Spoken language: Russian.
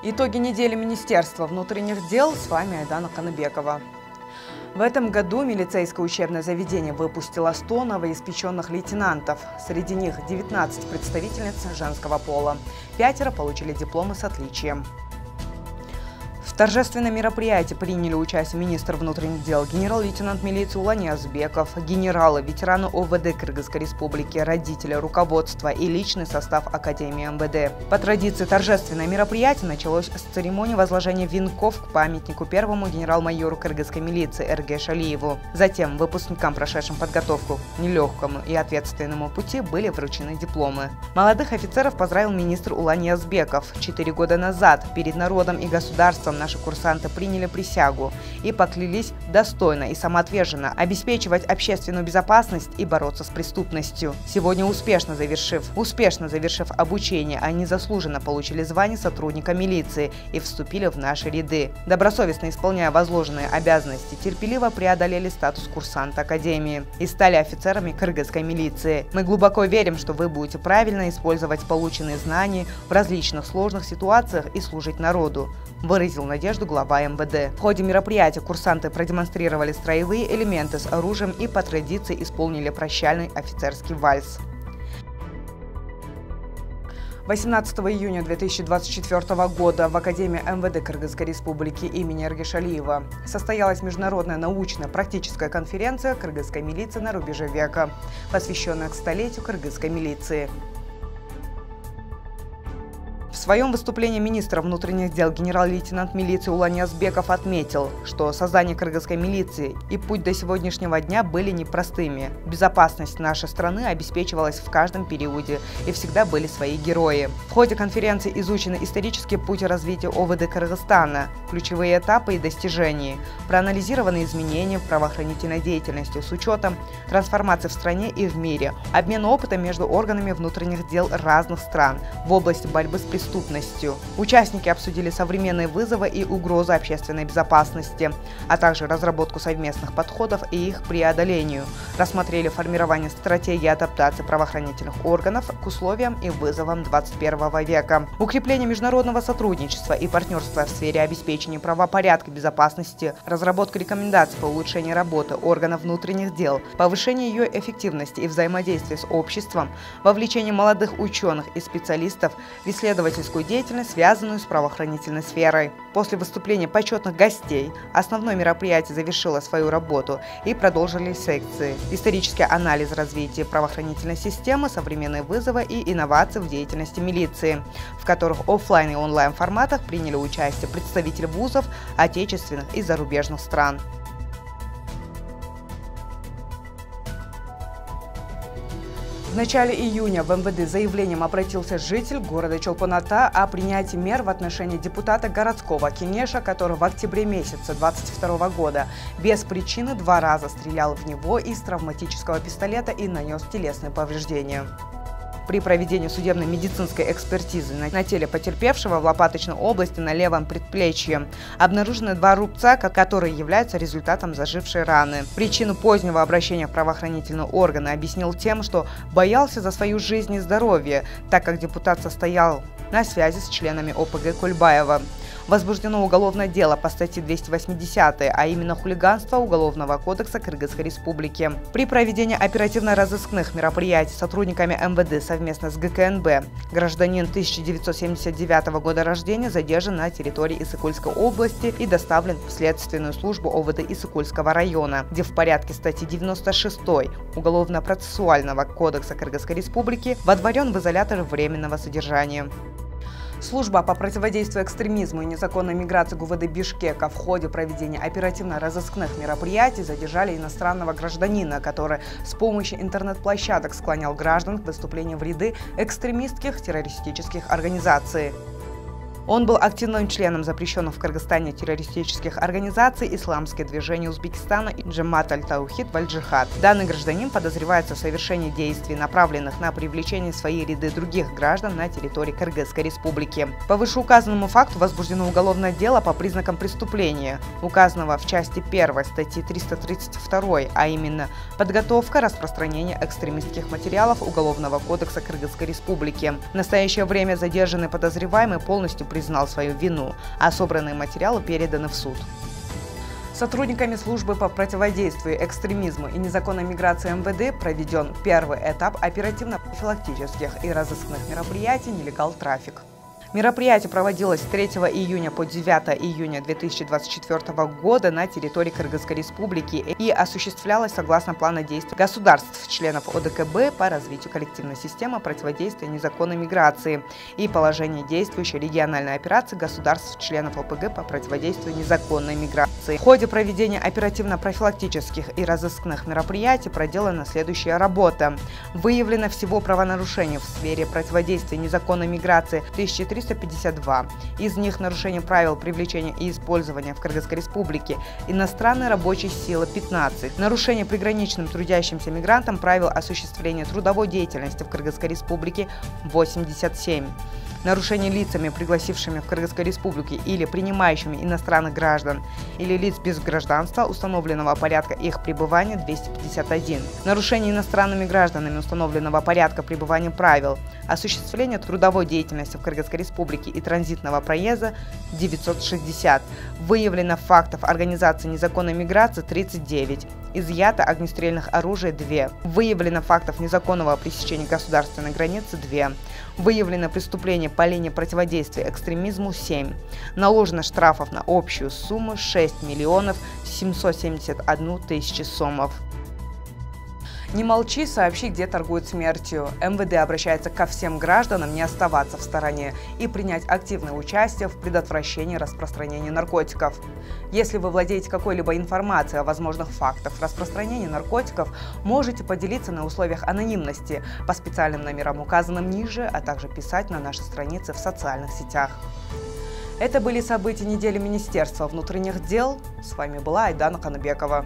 Итоги недели Министерства внутренних дел. С вами Айдана Каныбекова. В этом году милицейское учебное заведение выпустило 100 новоиспеченных лейтенантов. Среди них 19 представительниц женского пола. 5 получили дипломы с отличием. В торжественном мероприятии приняли участие министр внутренних дел, генерал-лейтенант милиции Улан Язбеков, генералы, ветераны ОВД Кыргызской республики, родители, руководство и личный состав Академии МВД. По традиции торжественное мероприятие началось с церемонии возложения венков к памятнику первому генерал-майору кыргызской милиции Эрге Шалиеву. Затем выпускникам, прошедшим подготовку к нелегкому и ответственному пути, были вручены дипломы. Молодых офицеров поздравил министр Улан Язбеков. 4 года назад перед народом и государством наши курсанты приняли присягу и поклялись достойно и самоотверженно обеспечивать общественную безопасность и бороться с преступностью. Сегодня, успешно завершив обучение, они заслуженно получили звание сотрудника милиции и вступили в наши ряды. Добросовестно исполняя возложенные обязанности, терпеливо преодолели статус курсанта Академии и стали офицерами кыргызской милиции. Мы глубоко верим, что вы будете правильно использовать полученные знания в различных сложных ситуациях и служить народу, выразил надежду глава МВД. В ходе мероприятия курсанты продемонстрировали строевые элементы с оружием и по традиции исполнили прощальный офицерский вальс. 18 июня 2024 года в Академии МВД Кыргызской республики имени Эрге Шалиева состоялась международная научно-практическая конференция «Кыргызской милиции на рубеже века», посвященная к столетию кыргызской милиции. В своем выступлении министр внутренних дел генерал-лейтенант милиции Улан Язбеков отметил, что создание кыргызской милиции и путь до сегодняшнего дня были непростыми. Безопасность нашей страны обеспечивалась в каждом периоде и всегда были свои герои. В ходе конференции изучены исторические пути развития ОВД Кыргызстана, ключевые этапы и достижения, проанализированы изменения в правоохранительной деятельности с учетом трансформации в стране и в мире, обмен опытом между органами внутренних дел разных стран в области борьбы с преступностью. Участники обсудили современные вызовы и угрозы общественной безопасности, а также разработку совместных подходов и их преодолению. Рассмотрели формирование стратегии адаптации правоохранительных органов к условиям и вызовам 21 века, укрепление международного сотрудничества и партнерства в сфере обеспечения правопорядка и безопасности, разработку рекомендаций по улучшению работы органов внутренних дел, повышение ее эффективности и взаимодействия с обществом, вовлечение молодых ученых и специалистов в исследовательскую деятельность, связанную с правоохранительной сферой. После выступления почетных гостей основное мероприятие завершило свою работу и продолжили секции. Исторический анализ развития правоохранительной системы, современные вызовы и инновации в деятельности милиции, в которых офлайн и онлайн форматах приняли участие представители вузов отечественных и зарубежных стран. В начале июня в МВД заявлением обратился житель города Чолпон-Ата о принятии мер в отношении депутата городского Кенеша, который в октябре месяца 2022 года без причины 2 раза стрелял в него из травматического пистолета и нанес телесные повреждения. При проведении судебно-медицинской экспертизы на теле потерпевшего в Лопаточной области на левом предплечье обнаружены 2 рубца, которые являются результатом зажившей раны. Причину позднего обращения в правоохранительные органы объяснил тем, что боялся за свою жизнь и здоровье, так как депутат состоял на связи с членами ОПГ Кульбаева. Возбуждено уголовное дело по статье 280, а именно хулиганство Уголовного кодекса Кыргызской республики. При проведении оперативно-розыскных мероприятий сотрудниками МВД совместно с ГКНБ гражданин 1979 года рождения задержан на территории Иссыкульской области и доставлен в следственную службу ОВД Иссыкульского района, где в порядке статьи 96 Уголовно-процессуального кодекса Кыргызской республики водворен в изолятор временного содержания. Служба по противодействию экстремизму и незаконной миграции ГУВД Бишкека в ходе проведения оперативно-розыскных мероприятий задержали иностранного гражданина, который с помощью интернет-площадок склонял граждан к выступлению в ряды экстремистских террористических организаций. Он был активным членом запрещенных в Кыргызстане террористических организаций «Исламское движение Узбекистана» и «Джамат аль-Таухид валь-Джихад». Данный гражданин подозревается в совершении действий, направленных на привлечение в свои ряды других граждан на территории Кыргызской республики. По вышеуказанному факту возбуждено уголовное дело по признакам преступления, указанного в части 1 статьи 332, а именно подготовка, распространение экстремистских материалов Уголовного кодекса Кыргызской республики. В настоящее время задержанный подозреваемый полностью признал свою вину, а собранные материалы переданы в суд. Сотрудниками службы по противодействию экстремизму и незаконной миграции МВД проведен первый этап оперативно-профилактических и разыскных мероприятий «Нелегал трафик». Мероприятие проводилось с 3 июня по 9 июня 2024 года на территории Кыргызской Республики и осуществлялось согласно плана действий государств-членов ОДКБ по развитию коллективной системы противодействия незаконной миграции и положения действующей региональной операции государств-членов ОПГ по противодействию незаконной миграции. В ходе проведения оперативно-профилактических и разыскных мероприятий проделана следующая работа. Выявлено всего правонарушений в сфере противодействия незаконной миграции 1352. Из них нарушение правил привлечения и использования в Кыргызской Республике иностранной рабочей силы 15. Нарушение приграничным трудящимся мигрантам правил осуществления трудовой деятельности в Кыргызской Республике 87. Нарушение лицами, пригласившими в Кыргызской Республике или принимающими иностранных граждан или лиц без гражданства, установленного порядка их пребывания 251. Нарушение иностранными гражданами установленного порядка пребывания правил осуществления трудовой деятельности в Кыргызской Республике и транзитного проезда 960. Выявлено фактов организации незаконной миграции 39. Изъято огнестрельных оружий 2. Выявлено фактов незаконного пресечения государственной границы 2. Выявлено преступление по линии противодействия экстремизму 7. Наложено штрафов на общую сумму 6 миллионов 771 тысячу сомов. Не молчи, сообщи, где торгуют смертью. МВД обращается ко всем гражданам не оставаться в стороне и принять активное участие в предотвращении распространения наркотиков. Если вы владеете какой-либо информацией о возможных фактах распространения наркотиков, можете поделиться на условиях анонимности по специальным номерам, указанным ниже, а также писать на наши страницы в социальных сетях. Это были события недели Министерства внутренних дел. С вами была Айдана Канабекова.